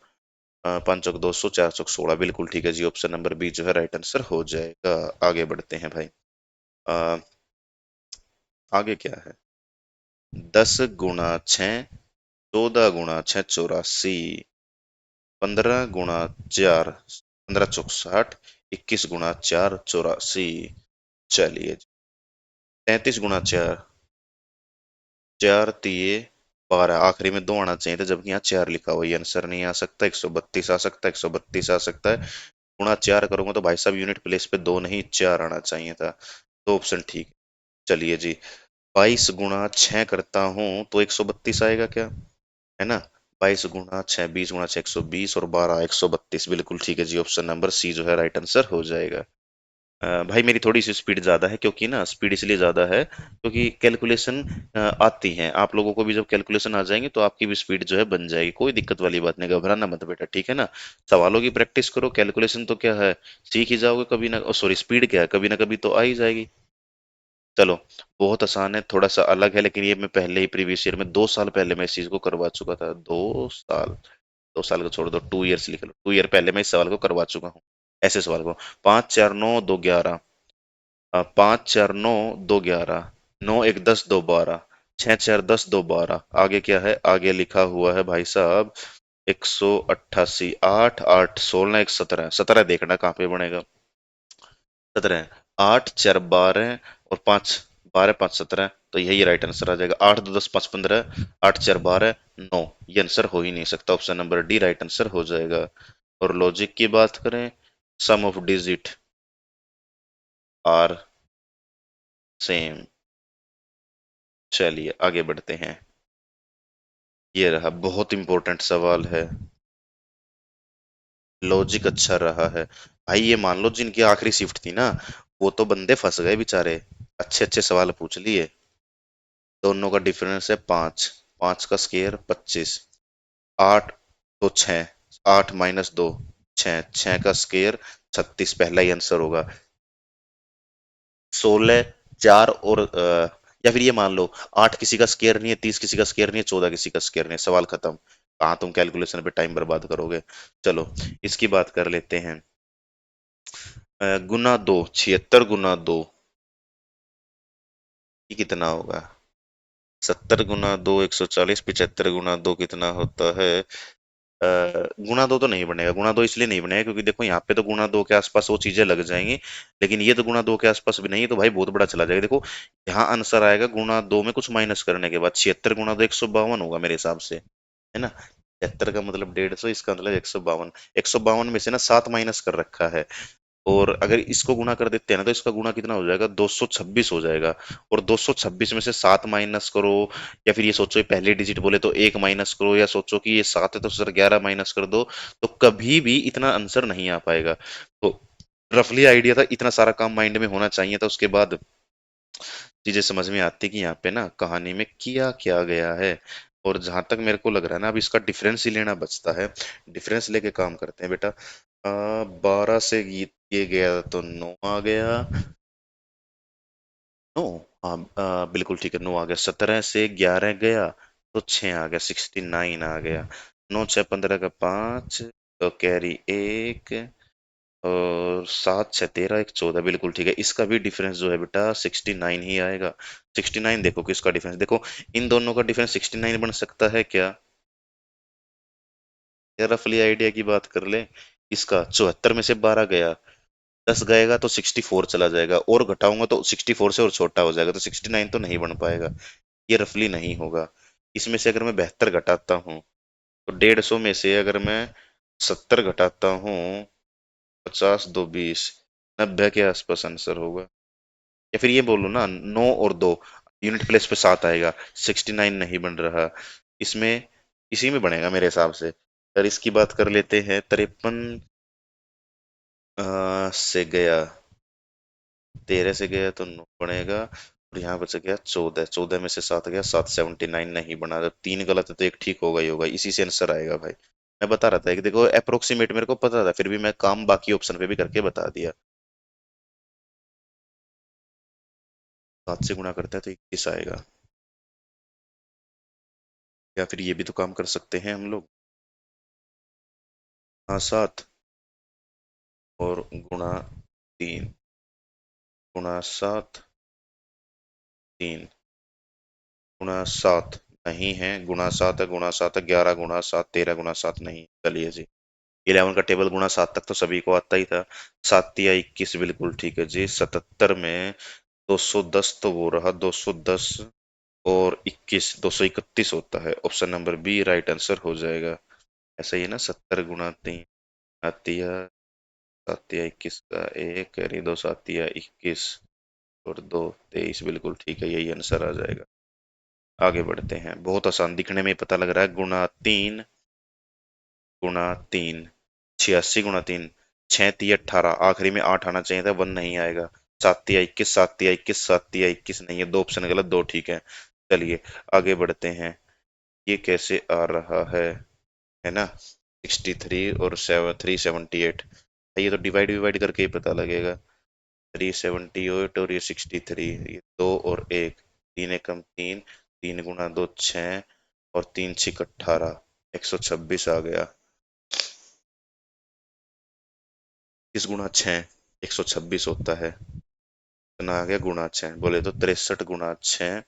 5 चौक 200, 4 चौक 16, बिल्कुल ठीक है जी। ऑप्शन नंबर बी जो है राइट आंसर हो जाएगा। आगे बढ़ते हैं भाई। अ, आगे क्या है? 10 गुणा 6 14 गुणा 6 84, 15 गुणा 4 15 चौक 60, 21 गुणा 4 84। चलिए, 33 गुणा 4, 4 तिये 12, आखिरी में 2 आना चाहिए था, जबकि यहाँ 4 लिखा हुआ है। ये आंसर नहीं आ सकता। 132 आ सकता है, 132 आ सकता है। गुणा 4 करूंगा तो भाई साहब यूनिट प्लेस पे 2 नहीं 4 आना चाहिए था। तो ऑप्शन ठीक है। चलिए जी, 22 गुणा 6 करता हूँ तो 132 आएगा क्या? है ना? 22 गुणा 6 20 गुणा 6 120, और 12 132, बिल्कुल ठीक है जी। ऑप्शन नंबर सी जो है राइट आंसर हो जाएगा। भाई मेरी थोड़ी सी स्पीड ज़्यादा है, क्योंकि ना स्पीड इसलिए ज़्यादा है क्योंकि कैलकुलेशन आती है। आप लोगों को भी जब कैलकुलेशन आ जाएंगे तो आपकी भी स्पीड जो है बन जाएगी। कोई दिक्कत वाली बात नहीं, घबराना मत बेटा, ठीक है ना। सवालों की प्रैक्टिस करो, कैलकुलेशन तो क्या है, सीख ही जाओगे कभी ना। सॉरी, स्पीड क्या है, कभी ना कभी तो आ ही जाएगी। चलो, बहुत आसान है, थोड़ा सा अलग है, लेकिन ये मैं पहले ही प्रीवियस ईयर में 2 साल पहले मैं इस चीज को करवा चुका था। 2 साल, 2 साल को छोड़ दो, 2 ईयर्स लिख लो, 2 ईयर पहले मैं इस सवाल को करवा चुका हूँ। ऐसे सवाल को, 5 4 9 2 11, 5 4 9 2 11, 9 1 10 2 12, 6 4 10 2 12, आगे क्या है? आगे लिखा हुआ है भाई साहब 188, 8 8 16 1 17, 17 देखना कहाँ पे बनेगा। 17, 8 4 12, और 5 12 5 17, तो यही राइट आंसर आ जाएगा। 8 2 10 5 15, 8 4 12 9, ये आंसर हो ही नहीं सकता। Option number D right answer हो जाएगा। और लॉजिक की बात करें, सम ऑफ डिजिट आर सेम। चलिए आगे बढ़ते हैं। ये रहा, बहुत इंपॉर्टेंट सवाल है। लॉजिक अच्छा रहा है भाई। ये मान लो जिनकी आखिरी शिफ्ट थी ना, वो तो बंदे फंस गए बेचारे। अच्छे अच्छे सवाल पूछ लिए। दोनों का डिफरेंस है 5, 5 का स्केयर 25, 8 तो 6, 8 - 2 6, 6 का स्केयर 36, पहला ही आंसर होगा। 16 4 और या फिर ये मान लो 8 किसी का स्केयर नहीं है, 30 किसी का स्केयर नहीं है, 14 किसी का स्केयर नहीं है, सवाल खत्म। कहाँ तुम कैलकुलेशन पे टाइम बर्बाद करोगे। चलो इसकी बात कर लेते हैं। गुना 2, 76 गुना 2, ये कितना होगा? 70 गुना 2 140, 75 गुना 2 कितना होता है? गुणा दो तो नहीं बनेगा। गुणा दो इसलिए नहीं बनेगा क्योंकि देखो यहाँ पे तो गुणा दो के आसपास वो चीजें लग जाएंगी, लेकिन ये तो गुणा दो के आसपास भी नहीं है, तो भाई बहुत बड़ा चला जाएगा। देखो यहाँ आंसर आएगा गुणा दो में कुछ माइनस करने के बाद, 76 गुना 2 152 होगा मेरे हिसाब से, है ना। 76 का मतलब 150, इसका मतलब 152। 152 में से ना 7 माइनस कर रखा है। और अगर इसको गुणा कर देते हैं ना तो इसका गुणा कितना हो जाएगा? 226 हो जाएगा। और 226 में से 7 माइनस करो, या फिर ये सोचो ये पहले डिजिट बोले तो 1 माइनस करो, या सोचो कि ये 7 है तो सर 11 माइनस कर दो, तो कभी भी इतना आंसर नहीं आ पाएगा। तो रफली आइडिया था, इतना सारा काम माइंड में होना चाहिए था, उसके बाद चीजें समझ में आती कि यहाँ पे ना कहानी में किया क्या गया है। और जहां तक मेरे को लग रहा है ना, अब इसका डिफरेंस ही लेना बचता है। डिफरेंस लेके काम करते हैं बेटा। 12 से ये गया तो 9 आ गया। 9, हाँ बिल्कुल ठीक है, 9 आ गया, 17 से 11 गया तो 6 आ गया, 69 आ गया। 9 6 15 का 5, तो कैरी एक, और 7 6 13 एक 14, बिल्कुल ठीक है। इसका भी डिफरेंस जो है बेटा 69 ही आएगा। 69 देखो किसका डिफरेंस देखो, इन दोनों का डिफरेंस 69 बन सकता है क्या? या रफली आइडिया की बात कर ले। इसका 74 में से 12 गया, 10 गएगा तो 64 चला जाएगा, और घटाऊंगा तो 64 से और छोटा हो जाएगा, तो 69 तो नहीं बन पाएगा। ये रफली नहीं होगा। इसमें से अगर मैं 72 घटाता हूँ, तो 150 में से अगर मैं 70 घटाता हूँ, 50 2 20, 90 के आसपास आंसर होगा। या फिर ये बोलो ना, 9 और 2, यूनिट प्लेस पे 7 आएगा, 69 नहीं बन रहा। इसमें इसी में बनेगा मेरे हिसाब से। अगर इसकी बात कर लेते हैं, 53 से गया, 13 से गया तो 9 बनेगा, और यहाँ बच गया 14, 14 में से 7 गया, 7 79 नहीं बना। जब 3 गलत है तो एक ठीक होगा ही होगा, इसी से आंसर आएगा भाई। मैं बता रहा था कि देखो अप्रोक्सीमेट मेरे को पता था, फिर भी मैं काम बाकी ऑप्शन पे भी करके बता दिया। 7 से गुणा करता है तो 21 आएगा। या फिर ये भी तो काम कर सकते हैं हम लोग। हाँ 7 और गुणा 3, गुणा 7, 3 गुणा 7 नहीं है, गुणा 7 है, गुणा 7 है, 11 गुणा 7, 13 गुणा 7 नहीं। चलिए जी, 11 का टेबल गुणा 7 तक तो सभी को आता ही था। 7 तिया 21, बिल्कुल ठीक है जी। 77 में 210 तो वो रहा, 210 और 21, 231 होता है। Option number B right answer हो जाएगा। ऐसा ही है ना, 70 गुणा 3 आती है, 7 तिया 21 का एक, यानी 2 7 तिया 21 और 2 23, बिल्कुल ठीक है, यही आंसर आ जाएगा। आगे बढ़ते हैं, बहुत आसान दिखने में ही पता लग रहा है। गुणा 3, गुणा 3, 86 गुणा 3, 6 तिया 18, आखिरी में 8 आना चाहिए था, 1 नहीं आएगा। 7 तिया 21, 7 तिया 21, 7 तिया 21 नहीं है, 2 ऑप्शन गलत, 2 ठीक है। चलिए आगे बढ़ते हैं। ये कैसे आ रहा है ना, 63 और 378, ये तो डिवाइड डिवाइड करके ही पता लगेगा। 378 और ये 63, ये 2 और 1, 3 एकम 3, 3 गुणा 2 6, और 3 6 18, 126 आ गया। 30 गुणा 6 126 होता है। इतना आ गया गुणा 6, बोले तो 63 गुणा 6,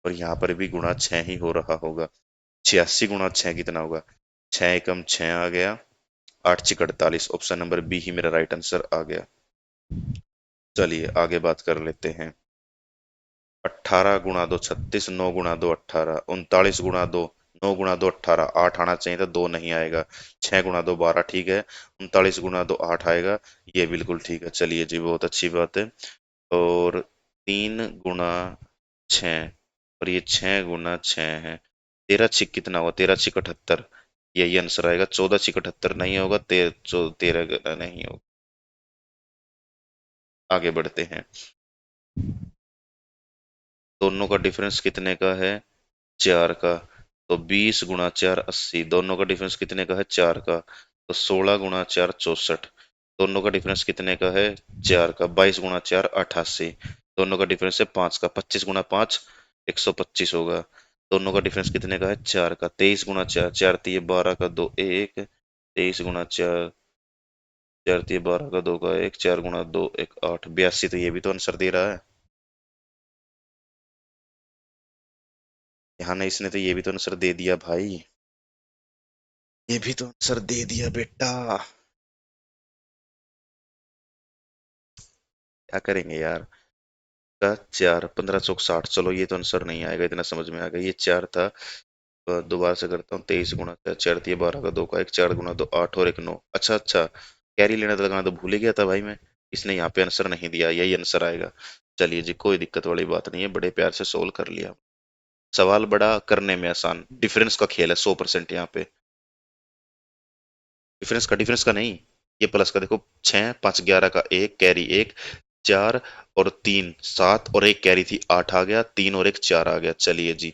और यहाँ पर भी गुणा 6 ही हो रहा होगा। 86 गुणा 6 कितना होगा? 6 एकम 6 आ गया, 8 6 48, ऑप्शन नंबर बी ही मेरा राइट आंसर आ गया। चलिए आगे बात कर लेते हैं। 18 गुणा 2 36, 9 गुणा 2 18, 39 गुणा 2, 9 गुणा 2 18, 8 आना चाहिए था, 2 नहीं आएगा। 6 गुणा 2 12 ठीक है, 39 गुणा 2 8 आएगा, ये बिल्कुल ठीक है। चलिए जी, बहुत अच्छी बात है। और 3 गुणा 6, और ये 6 गुणा 6 है। 13 6 कितना हुआ? 13 6 78, यही आंसर आएगा। 14 6 78 नहीं होगा, 13 नहीं होगा। आगे बढ़ते हैं। दोनों का डिफरेंस कितने का है? 4 का। तो 20 गुणा 4 80, दोनों का डिफरेंस कितने का है? 4 का। तो 16 गुणा 4 64, दोनों का डिफरेंस कितने का है? 4 का। 22 गुणा 4 88, दोनों का डिफरेंस है 5 का। 25 गुणा 5 125 होगा, दोनों का डिफरेंस कितने का है? 4 का। 23 गुणा 4, 4 तिये 12 का 2 1, 23 गुणा 4, 4 तिये 12 का 2 का 1, 4 गुणा 2 1 8, 82, तो ये भी तो आंसर दे रहा है। यहाँ नहीं, इसने तो ये भी तो आंसर दे दिया भाई, ये भी तो आंसर दे दिया बेटा। क्या करेंगे यार। का 4, 15 चौक 60, चलो ये तो आंसर नहीं आएगा, इतना समझ में आ गया, ये 4 था। दोबारा से करता हूँ। 23 गुणा 4, 4 तिये 12 का 2 का 1, 4 गुणा 2 8 और 1 9, अच्छा अच्छा, कैरी लेना था, लगाना तो भूल ही गया था भाई मैं। इसने यहाँ पे आंसर नहीं दिया, यही आंसर आएगा। चलिए जी, कोई दिक्कत वाली बात नहीं है, बड़े प्यार से सोल्व कर लिया। सवाल बड़ा, करने में आसान, डिफरेंस का खेल है 100% यहाँ पे। डिफरेंस का नहीं, ये प्लस का देखो। 6 5 11 का एक कैरी एक, 4 और 3 7, और एक कैरी थी 8 आ गया, 3 और 1 4 आ गया। चलिए जी,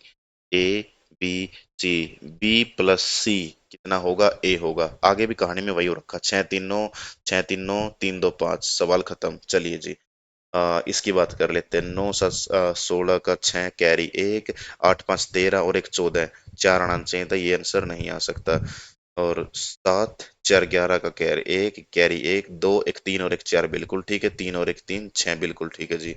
A B C, B plus C कितना होगा? ए होगा। आगे भी कहानी में वही हो रखा, 6 3 9, 6 3 9 3 2 5, सवाल खत्म। चलिए जी, इसकी बात कर लेते हैं। 9 7 16 का 6 कैरी एक, 8 5 13 और एक 14, चार आना चाहिए था, ये आंसर नहीं आ सकता। और 7 4 11 का कैरी एक, दो एक तीन और एक चार, बिल्कुल ठीक है। तीन और एक तीन, छह, बिल्कुल ठीक है जी।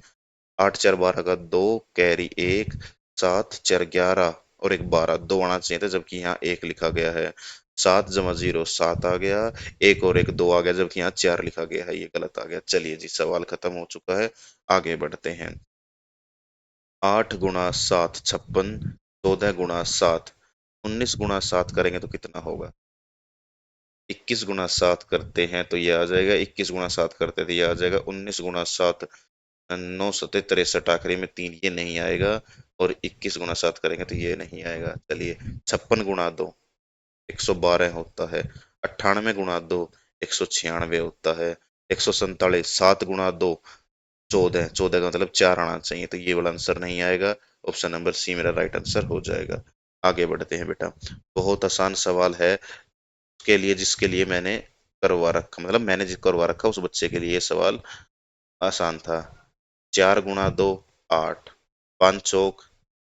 8 4 12 का दो, कैरी एक, 7 4 11 और एक 12, दो आना चाहिए था जबकि यहाँ एक लिखा गया है। 7 जमा 0 7 आ गया, एक और एक दो आ गया जबकि यहाँ चार लिखा गया है, ये गलत आ गया। चलिए जी, सवाल खत्म हो चुका है, आगे बढ़ते हैं। 8 गुणा 7 56, 14 गुणा 7, 19 गुणा 7 करेंगे तो कितना होगा? 21 गुणा 7 करते हैं तो ये आ जाएगा, 21 गुणा 7 करते थे ये आ जाएगा 19 गुणा 7, 9 7 63, आखिरी में तीन, ये नहीं आएगा। और 21 गुणा 7 करेंगे तो ये नहीं आएगा। चलिए, 56 गुणा 2 112 होता है। 98 गुणा 2 196 होता है। 147, 7 गुणा 2 14, 14 का मतलब चार आना चाहिए, तो ये वाला आंसर नहीं आएगा। ऑप्शन नंबर सी मेरा राइट आंसर हो जाएगा। आगे बढ़ते हैं बेटा। बहुत आसान सवाल है उसके लिए जिसके लिए मैंने करवा रखा, मतलब मैंने जो करवा रखा उस बच्चे के लिए ये सवाल आसान था। 4 गुणा 2 8, 5 चौक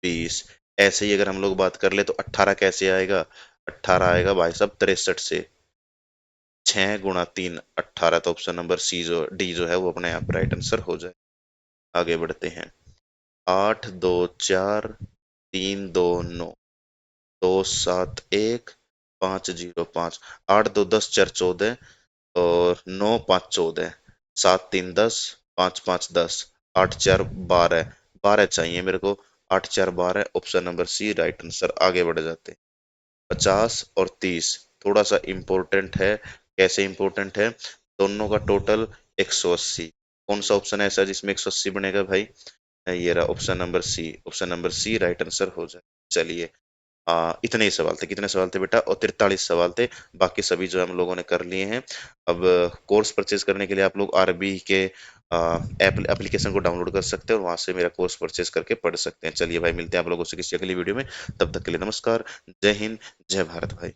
20, ऐसे ही अगर हम लोग बात कर ले तो 18 कैसे आएगा? 18 आएगा भाई साहब 63 से। 6 गुणा 3 18, तो ऑप्शन नंबर सी जो डी जो है वो अपने आप राइट आंसर हो जाए। आगे बढ़ते हैं। 8 2 4 3 2 9, 2 7 1 5 0 5, 8 2 10 4 14, और 9 5 14, 7 3 10, 5 5 10, 8 4 12, 12 चाहिए मेरे को। 8 4 12, option number C right answer. आगे बढ़ जाते हैं। 50 और 30 थोड़ा सा इम्पोर्टेंट है। कैसे इम्पोर्टेंट है? दोनों का टोटल 180। कौन सा ऑप्शन है ऐसा जिसमें 180 बनेगा भाई? ये रहा option number C. Option number C right answer हो जाए। चलिए, इतने ही सवाल थे। कितने सवाल थे बेटा? और 43 सवाल थे। बाकी सभी जो हम लोगों ने कर लिए हैं। अब कोर्स परचेज करने के लिए आप लोग आरबी के एप्लीकेशन को डाउनलोड कर सकते हैं और वहां से मेरा कोर्स परचेज करके पढ़ सकते हैं। चलिए भाई, मिलते हैं आप लोगों से किसी अगली वीडियो में। तब तक के लिए नमस्कार। जय हिंद, जय भारत भाई।